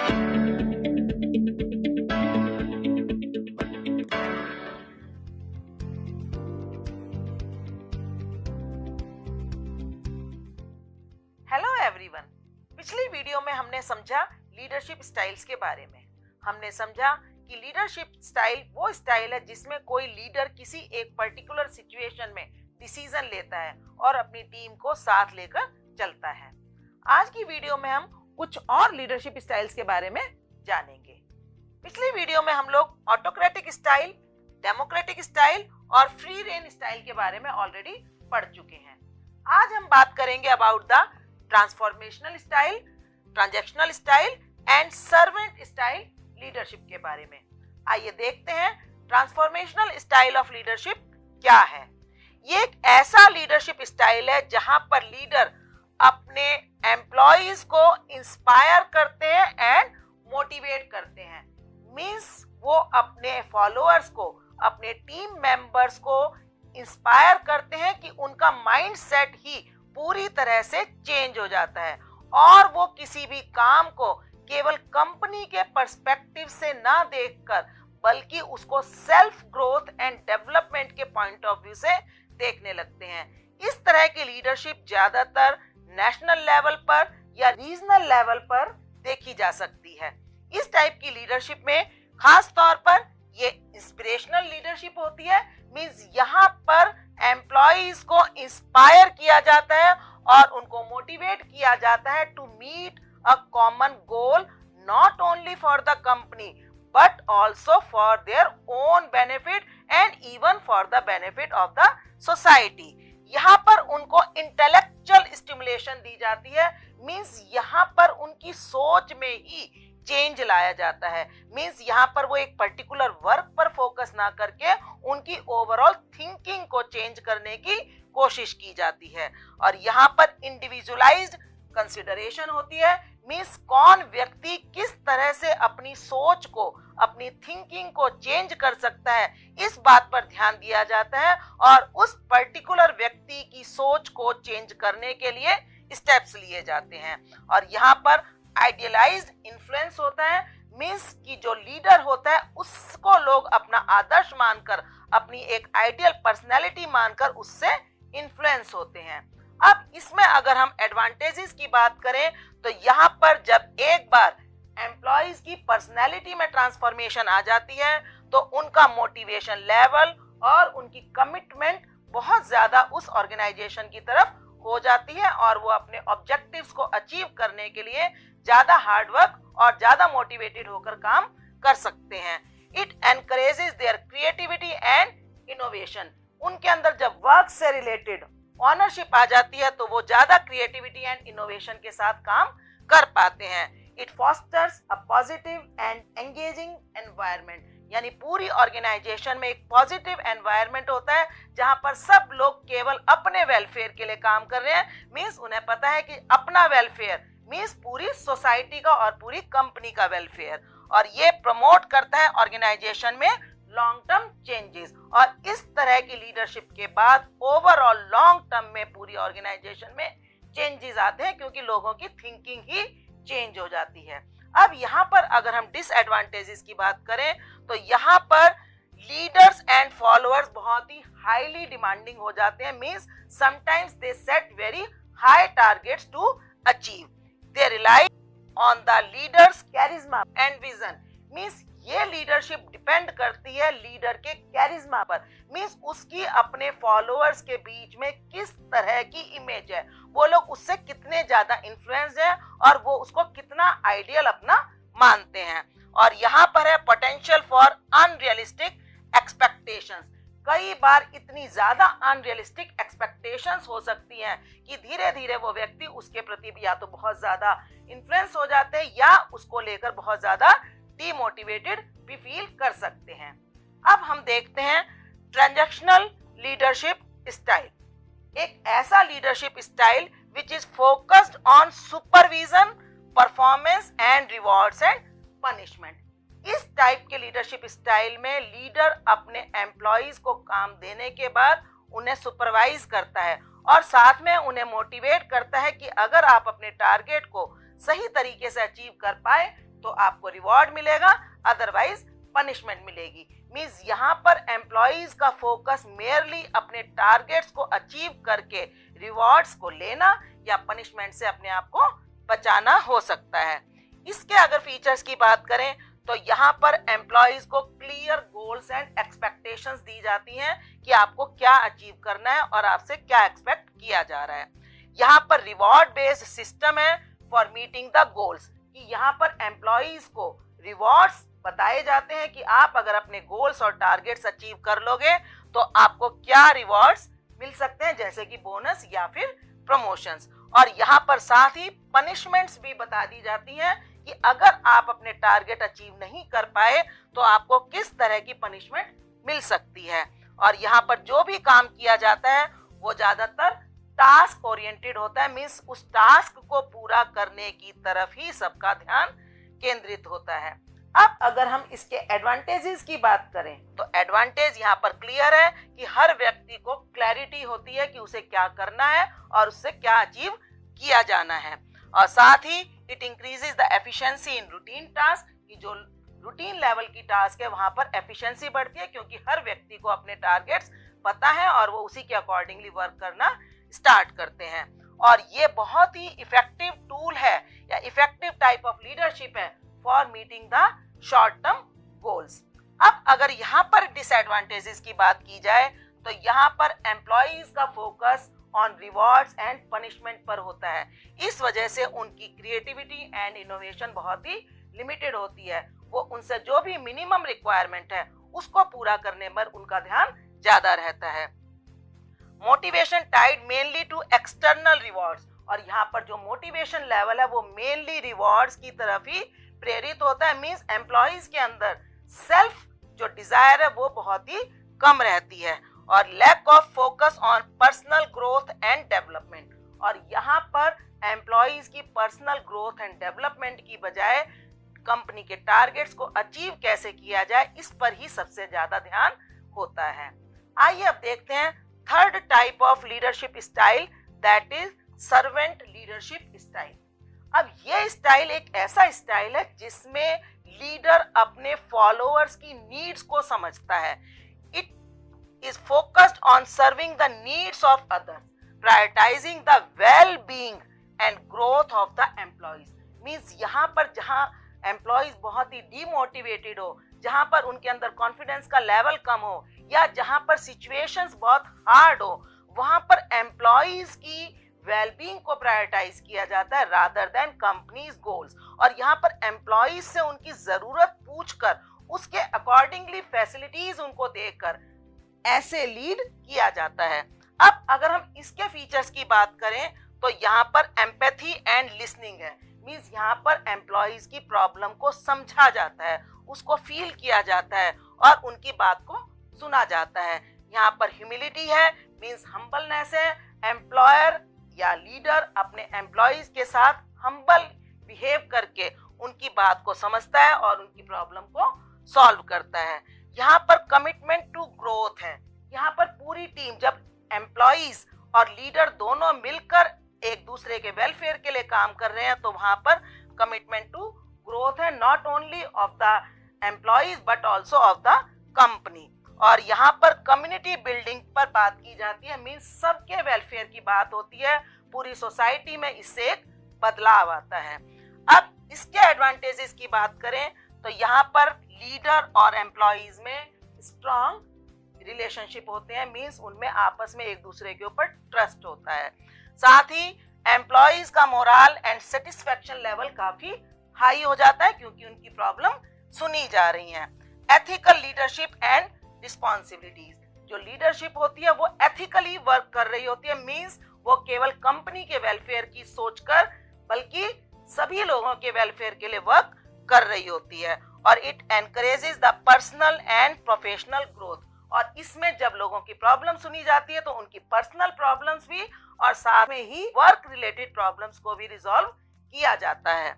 Hello everyone. पिछली video में हमने समझा लीडरशिप स्टाइल्स के बारे में। हमने समझा कि लीडरशिप स्टाइल वो स्टाइल है जिसमें कोई लीडर किसी एक पर्टिकुलर सिचुएशन में डिसीजन लेता है और अपनी टीम को साथ लेकर चलता है। आज की वीडियो में हम कुछ और लीडरशिप स्टाइल्स के बारे में जानेंगे। पिछली वीडियो में हम लोग ऑटोक्रेटिक स्टाइल, डेमोक्रेटिक स्टाइल और फ्री रेन स्टाइल के बारे में ऑलरेडी पढ़ चुके हैं। आज हम बात करेंगे about the transformational style, transactional style and servant style leadership के बारे में। आइए देखते हैं ट्रांसफॉर्मेशनल स्टाइल ऑफ लीडरशिप क्या है। ये एक ऐसा लीडरशिप स्टाइल है जहां पर लीडर अपने एम्प्लॉइज को इंस्पायर करते हैं एंड मोटिवेट करते हैं। मींस वो अपने फॉलोअर्स को, अपने टीम मेंबर्स को इंस्पायर करते हैं कि उनका माइंड सेट ही पूरी तरह से चेंज हो जाता है और वो किसी भी काम को केवल कंपनी के पर्सपेक्टिव से ना देखकर बल्कि उसको सेल्फ ग्रोथ एंड डेवलपमेंट के पॉइंट ऑफ व्यू से देखने लगते हैं। इस तरह की लीडरशिप ज्यादातर नेशनल लेवल पर या रीजनल लेवल पर देखी जा सकती है। इस टाइप की लीडरशिप में खास तौर पर ये इंस्पिरेशनल लीडरशिप होती है। मींस यहाँ पर एम्प्लॉइज को इंस्पायर किया जाता है और उनको मोटिवेट किया जाता है to meet a common goal, not only for the company but also for their own benefit and even for the benefit of the society. यहाँ पर उनको इंटेलेक्चुअल स्टिमुलेशन दी जाती है। मींस यहाँ पर उनकी सोच में ही चेंज लाया जाता है। मींस यहाँ पर वो एक पर्टिकुलर वर्क पर फोकस ना करके उनकी ओवरऑल थिंकिंग को चेंज करने की कोशिश की जाती है और यहाँ पर इंडिविजुअलाइज्ड कंसिडरेशन होती है। मींस कौन व्यक्ति किस तरह से अपनी सोच को, अपनी थिंकिंग को चेंज कर सकता है, इस बात पर ध्यान दिया जाता है और उस पर्टिकुलर व्यक्ति की सोच को चेंज करने के लिए स्टेप्स लिए जाते हैं। और यहाँ पर आइडियलाइज्ड इन्फ्लुएंस होता है। मींस कि जो लीडर होता है उसको लोग अपना आदर्श मानकर, अपनी एक आइडियल पर्सनैलिटी मानकर उससे इन्फ्लुएंस होते हैं। अब इसमें अगर हम एडवांटेजेस की बात करें तो यहाँ पर जब एक बार एम्प्लॉइज की पर्सनैलिटी में ट्रांसफॉर्मेशन आ जाती है तो उनका मोटिवेशन लेवल और उनकी कमिटमेंट बहुत ज्यादा उस ऑर्गेनाइजेशन की तरफ हो जाती है और वो अपने ऑब्जेक्टिव्स को अचीव करने के लिए ज्यादा हार्डवर्क और ज्यादा मोटिवेटेड होकर काम कर सकते हैं। It encourages their creativity and innovation. उनके अंदर जब वर्क से रिलेटेड ऑनरशिप आ जाती है तो वो ज्यादा क्रिएटिविटी एंड इनोवेशन के साथ काम कर पाते हैं। It fosters a positive and engaging environment. यानी पूरी ऑर्गेनाइजेशन में एक पॉजिटिव एनवायरनमेंट होता है जहां पर सब लोग केवल अपने वेलफेयर के लिए काम कर रहे हैं। मींस उन्हें पता है कि अपना वेलफेयर मींस पूरी सोसाइटी का और पूरी कंपनी का वेलफेयर, और ये प्रमोट करता है ऑर्गेनाइजेशन में लॉन्ग टर्म चेंजेस। और इस तरह की लीडरशिप के बाद ओवरऑल लॉन्ग टर्म में पूरी ऑर्गेनाइजेशन में चेंजेस आते हैं क्योंकि लोगों की थिंकिंग ही चेंज हो जाती है। अब यहाँ पर अगर हम डिसएडवांटेजेस की बात करें तो यहाँ पर लीडर्स एंड फॉलोअर्स बहुत ही हाईली डिमांडिंग हो जाते हैं। Means sometimes they set very high targets to achieve. They rely on the leader's charisma and vision. Means ये लीडरशिप डिपेंड करती है लीडर के कैरिज्मा पर। मींस उसकी अपने फॉलोअर्स के बीच में किस तरह की इमेज है, वो लोग उससे कितने ज्यादा इन्फ्लुएंस है और वो उसको कितना आइडियल अपना मानते हैं। और यहाँ पर है पोटेंशियल फॉर अनरियलिस्टिक एक्सपेक्टेशंस। कई बार इतनी ज्यादा अनरियलिस्टिक एक्सपेक्टेशंस हो सकती हैं कि धीरे धीरे वो व्यक्ति उसके प्रति भी या तो बहुत ज्यादा इन्फ्लुएंस हो जाते हैं या उसको लेकर बहुत ज्यादा डीमोटिवेटेड भी फील कर सकते हैं। अब हम देखते हैं ट्रांजैक्शनल लीडरशिप स्टाइल। एक ऐसा leadership style which is focused on supervision, performance and rewards and punishment. इस टाइप के लीडरशिप स्टाइल में लीडर अपने एम्प्लॉइज को काम देने के बाद उन्हें सुपरवाइज करता है और साथ में उन्हें मोटिवेट करता है कि अगर आप अपने टारगेट को सही तरीके से अचीव कर पाए तो आपको रिवॉर्ड मिलेगा, अदरवाइज पनिशमेंट मिलेगी। मींस यहाँ पर एम्प्लॉइज का फोकस मेयरली अपने टारगेट्स को अचीव करके रिवॉर्ड्स को लेना या पनिशमेंट से अपने आप को बचाना हो सकता है। इसके अगर फीचर्स की बात करें तो यहाँ पर एम्प्लॉइज को क्लियर गोल्स एंड एक्सपेक्टेशंस दी जाती हैं कि आपको क्या अचीव करना है और आपसे क्या एक्सपेक्ट किया जा रहा है। यहाँ पर रिवॉर्ड बेस्ड सिस्टम है फॉर मीटिंग द गोल्स, कि यहाँ पर एम्प्लॉइज को रिवॉर्ड्स बताए जाते हैं कि आप अगर अपने गोल्स और टारगेट्स अचीव कर लोगे तो आपको क्या रिवॉर्ड्स मिल सकते हैं, जैसे कि बोनस या फिर प्रमोशंस। और यहाँ पर साथ ही पनिशमेंट्स भी बता दी जाती हैं कि अगर आप अपने टारगेट अचीव नहीं कर पाए तो आपको किस तरह की पनिशमेंट मिल सकती है। और यहाँ पर जो भी काम किया जाता है वो ज्यादातर टास्क ओरिएंटेड होता है, मींस उस टास्क को पूरा करने की तरफ ही सबका ध्यान केंद्रित होता है। अब अगर हम इसके एडवांटेजेस की बात करें तो एडवांटेज यहाँ पर क्लियर है कि हर व्यक्ति को क्लैरिटी होती है कि उसे क्या करना है और उससे क्या अचीव किया जाना है। और साथ ही it increases the efficiency in routine task, कि जो रूटीन लेवल की टास्क है वहां पर एफिशिएंसी बढ़ती है क्योंकि हर व्यक्ति को अपने टारगेट्स पता है और वो उसी के अकॉर्डिंगली वर्क करना स्टार्ट करते हैं। और ये बहुत ही इफेक्टिव टूल है या इफेक्टिव टाइप ऑफ लीडरशिप है for meeting the short term goals. अब अगर यहाँ पर डिसएडवांटेजेस की बात की जाए तो यहाँ पर एम्प्लॉइज का focus on rewards and punishment पर होता है। इस वजह से उनकी क्रिएटिविटी एंड इनोवेशन बहुत ही लिमिटेड होती है। वो उनसे जो भी मिनिमम रिक्वायरमेंट है उसको पूरा करने पर उनका ध्यान ज्यादा रहता है। Motivation tied mainly to external rewards, और यहाँ पर जो मोटिवेशन लेवल है वो मेनली रिवॉर्ड्स की तरफ ही प्रेरित होता है। मींस एम्प्लॉइज के अंदर सेल्फ जो डिजायर है वो बहुत ही कम रहती है और lack of focus on personal growth and development. और यहाँ पर एम्प्लॉइज की पर्सनल ग्रोथ एंड डेवलपमेंट की बजाय कंपनी के टारगेट्स को अचीव कैसे किया जाए इस पर ही सबसे ज्यादा ध्यान होता है। आइए अब देखते हैं third type of leadership style, that is servant leadership style. अब ये स्टाइल एक ऐसा स्टाइल है जिसमें लीडर अपने फॉलोअर्स की नीड्स को समझता है। It is focused on serving the needs of others, prioritizing the well-being and growth of the employees। Means यहाँ पर जहाँ एम्प्लॉइज बहुत ही डीमोटिवेटेड हो, जहाँ पर उनके अंदर कॉन्फिडेंस का लेवल कम हो या जहाँ पर सिचुएशंस बहुत हार्ड हो, वहाँ पर एम्प्लॉइज की वेलबींग को प्रायोरिटाइज किया जाता है रादर देन कंपनीज गोल्स। और यहाँ पर एम्प्लॉइज से उनकी जरूरत पूछकर उसके अकॉर्डिंगली फैसिलिटीज उनको देकर ऐसे लीड किया जाता है। अब अगर हम इसके फीचर्स की बात करें तो यहाँ पर एम्पैथी एंड लिसनिंग है। मींस यहाँ पर एम्प्लॉइज की प्रॉब्लम को समझा जाता है, उसको फील किया जाता है और उनकी बात को सुना जाता है। यहाँ पर ह्यूमिलिटी है, मींस हम्बलनेस है। एम्प्लॉयर या लीडर अपने एम्प्लॉइज के साथ हम्बल बिहेव करके उनकी बात को समझता है और उनकी प्रॉब्लम को सॉल्व करता है। यहाँ पर कमिटमेंट टू ग्रोथ है। यहाँ पर पूरी टीम जब एम्प्लॉइज और लीडर दोनों मिलकर एक दूसरे के वेलफेयर के लिए काम कर रहे हैं तो वहां पर कमिटमेंट टू ग्रोथ है, not only of the employees but also of the company. और यहाँ पर कम्युनिटी बिल्डिंग पर बात की जाती है, मीन्स सबके वेलफेयर की बात होती है। पूरी सोसाइटी में इससे एक बदलाव आता है। अब इसके एडवांटेजेस की बात करें तो यहाँ पर लीडर और एम्प्लॉइज में स्ट्रॉन्ग रिलेशनशिप होते हैं, मींस उनमें आपस में एक दूसरे के ऊपर ट्रस्ट होता है। साथ ही एम्प्लॉइज का मोरल एंड सेटिस्फेक्शन लेवल काफी हाई हो जाता है क्योंकि उनकी प्रॉब्लम सुनी जा रही है। एथिकल लीडरशिप एंड रिस्पॉन्सिबिलिटीज, जो लीडरशिप होती है वो एथिकली वर्क कर रही होती है, मींस वो केवल कंपनी के वेलफेयर की सोचकर बल्कि सभी लोगों के वेलफेयर के लिए वर्क कर रही होती है। और it encourages the personal and professional growth, और इसमें जब लोगों की प्रॉब्लम सुनी जाती है तो उनकी पर्सनल प्रॉब्लम्स भी और साथ में ही वर्क रिलेटेड प्रॉब्लम्स को भी रिजॉल्व किया जाता है।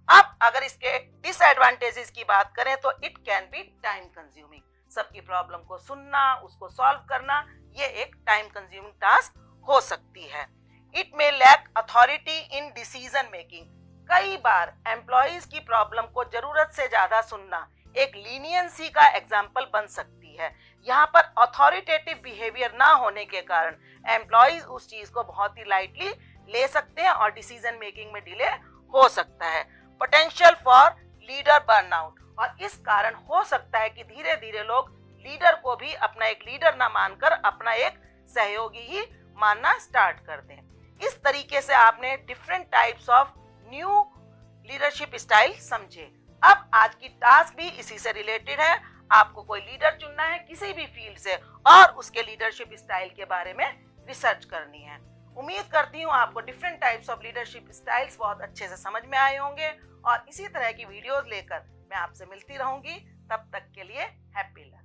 अब अगर इसके डिसएडवांटेजेस की बात करें तो it can be time consuming. सबकी प्रॉब्लम को सुनना, उसको सॉल्व करना, ये एक टाइम कंज्यूमिंग टास्क हो सकती है। It may lack authority in decision making. कई बार एम्प्लॉइज की प्रॉब्लम को जरूरत से ज्यादा सुनना एक लीनियंसी का एग्जाम्पल बन सकती है। यहाँ पर अथॉरिटेटिव बिहेवियर ना होने के कारण एम्प्लॉइज उस चीज को बहुत ही लाइटली ले सकते हैं और डिसीजन मेकिंग में डिले हो सकता है। पोटेंशियल फॉर लीडर बर्नआउट, और इस कारण हो सकता है कि धीरे धीरे लोग लीडर को भी अपना एक लीडर ना मानकर अपना एक सहयोगी ही मानना स्टार्ट कर दें। इस तरीके से आपने different types of new leadership style समझे। अब आज की टास्क भी इसी से रिलेटेड है। आपको कोई लीडर चुनना है किसी भी फील्ड से और उसके लीडरशिप स्टाइल के बारे में रिसर्च करनी है। उम्मीद करती हूँ आपको different types of leadership styles बहुत अच्छे से समझ में आए होंगे और इसी तरह की वीडियोस लेकर मैं आपसे मिलती रहूंगी। तब तक के लिए हैप्पी लाइफ।